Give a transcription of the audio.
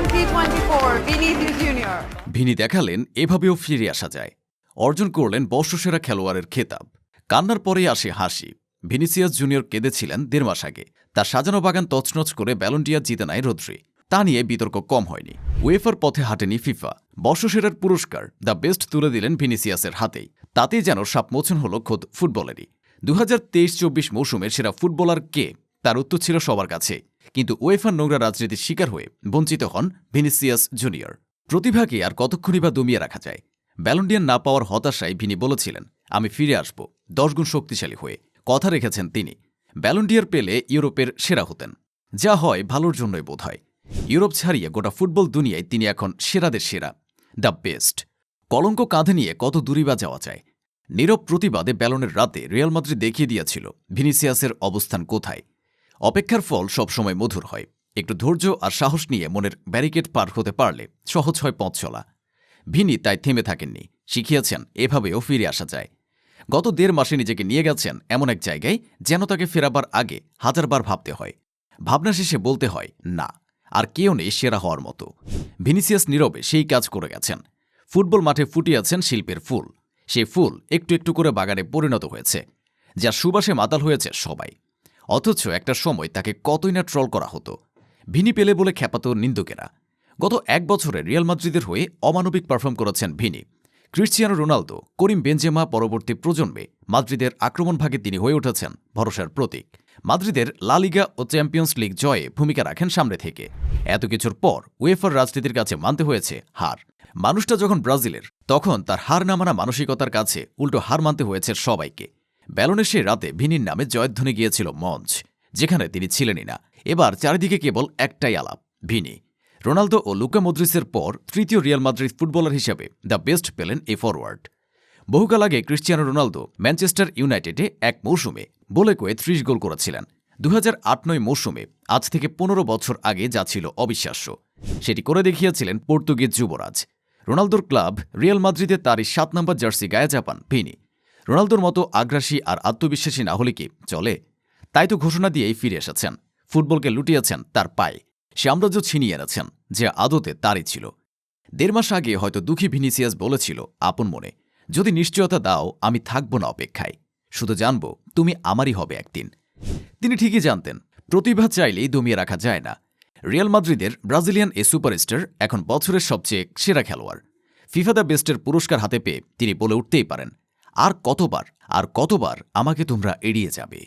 2024 Vinicius Junior. Vini দেখালেন এভাবেও ফিরে আসা যায়। অর্জন করলেন বর্ষসেরা খেলোয়াড়ের খেতাব। কান্নার পরে আসে হাসি। ভিনিসিয়াস জুনিয়র কেঁদেছিলেন 1.5 মাস আগে। তার সাজানো বাগান তছনছ করে ব্যালন ডি'অর জিতে নেয় রদ্রি। তা নিয়ে বিতর্ক কম হয়নি। উয়েফার পথে হাঁটেনি ফিফা। বর্ষসেরার পুরস্কার দ্য বেস্ট তুলে দিলেন ভিনিসিয়াসের হাতেই। তাতেই যেন সাপমোচন হল খোদ ফুটবলেরই। 2023-24 মৌসুমের সেরা ফুটবলার কে, তার উত্তর ছিল সবার কাছে। কিন্তু উয়েফার নোংরা রাজনীতির শিকার হয়ে বঞ্চিত হন ভিনিসিয়াস জুনিয়র। প্রতিভাকে আর কতক্ষণই বা দমিয়ে রাখা যায়? ব্যালন ডি'অর না পাওয়ার হতাশায় ভিনি বলেছিলেন, আমি ফিরে আসব 10 গুণ শক্তিশালী হয়ে। কথা রেখেছেন তিনি। ব্যালন ডি'অর পেলে ইউরোপের সেরা হতেন। যা হয় ভালোর জন্যই বোধ হয়। ইউরোপ ছাড়িয়ে গোটা ফুটবল দুনিয়ায় তিনি এখন সেরাদের সেরা, দ্য বেস্ট। কলঙ্ক কাঁধে নিয়ে কত দূরই বা যাওয়া যায়? নীরব প্রতিবাদে ব্যালনের রাতে রিয়াল মাদ্রিদ দেখিয়ে দিয়েছিল ভিনিসিয়াসের অবস্থান কোথায়। অপেক্ষার ফল সবসময় মধুর হয়। একটু ধৈর্য আর সাহস নিয়ে মনের ব্যারিকেড পার হতে পারলে সহজ হয় পথ চলা। ভিনি তাই থেমে থাকেননি, শিখিয়েছেন এভাবেও ফিরে আসা যায়। গত 1.5 মাসে নিজেকে নিয়ে গেছেন এমন এক জায়গায় যেন তাকে ফেরাবার আগে হাজারবার ভাবতে হয়। ভাবনা শেষে বলতে হয় না, আর কেউ নেই সেরা হওয়ার মতো। ভিনিসিয়াস নীরবে সেই কাজ করে গেছেন। ফুটবল মাঠে ফুটিয়েছেন শিল্পের ফুল। সেই ফুল একটু একটু করে বাগানে পরিণত হয়েছে, যার সুবাসে মাতাল হয়েছে সবাই। অথচ একটা সময় তাকে কতই না ট্রল করা হতো। ভিনি পেলে বলে খ্যাপাত নিন্দুকেরা। গত 1 বছরে রিয়াল মাদ্রিদের হয়ে অমানবিক পারফর্ম করেছেন Vini. Cristiano Ronaldo, Karim Benzema পরবর্তী প্রজন্মে মাদ্রিদের আক্রমণভাগে তিনি হয়ে উঠেছেন ভরসার প্রতীক। মাদ্রিদের লা লিগা ও চ্যাম্পিয়ন্স লিগ জয়ে ভূমিকা রাখেন সামনে থেকে। এত কিছুর পর উয়েফার রাজনীতির কাছে মানতে হয়েছে হার। মানুষটা যখন ব্রাজিলের, তখন তার হার না মানা মানসিকতার কাছে উল্টো হার মানতে হয়েছে সবাইকে। ব্যালনের সেই রাতে ভিনির নামে জয়ধ্বনি গিয়েছিল মঞ্চ, যেখানে তিনি ছিলেনই না। এবার চারিদিকে কেবল একটাই আলাপ, ভিনি। রোনালদো ও লুকা মদ্রিসের পর তৃতীয় রিয়াল মাদ্রিদ ফুটবলার হিসেবে দ্য বেস্ট পেলেন এ ফরওয়ার্ড। বহুকাল আগে ক্রিশ্চিয়ানো রোনালদো ম্যানচেস্টার ইউনাইটেডে এক মৌসুমে বলে কয়ে 30 গোল করেছিলেন। 2008-9 মৌসুমে, আজ থেকে 15 বছর আগে, যা ছিল অবিশ্বাস্য। সেটি করে দেখিয়েছিলেন পর্তুগিজ যুবরাজ। রোনালদোর ক্লাব রিয়াল মাদ্রিদে তারই 7 নম্বর জার্সি গায়ে চাপান ভিনি। রোনালদোর মতো আগ্রাসী আর আত্মবিশ্বাসী না হলে কি চলে? তাই তো ঘোষণা দিয়েই ফিরে এসেছেন। ফুটবলকে লুটিয়েছেন তার পায়ে। সাম্রাজ্য ছিনিয়ে এনেছেন, যে আদতে তারই ছিল। 1.5 মাস আগে হয়তো দুঃখী ভিনিসিয়াস বলেছিল আপন মনে, যদি নিশ্চয়তা দাও আমি থাকব না অপেক্ষায়, শুধু জানব তুমি আমারই হবে একদিন। তিনি ঠিকই জানতেন প্রতিভা চাইলেই দমিয়ে রাখা যায় না। রিয়াল মাদ্রিদের ব্রাজিলিয়ান এ সুপারস্টার এখন বছরের সবচেয়ে সেরা খেলোয়াড়। ফিফা দ্য বেস্টের পুরস্কার হাতে পেয়ে তিনি বলে উঠতেই পারেন, আর কতবার আমাকে তোমরা এড়িয়ে যাবে।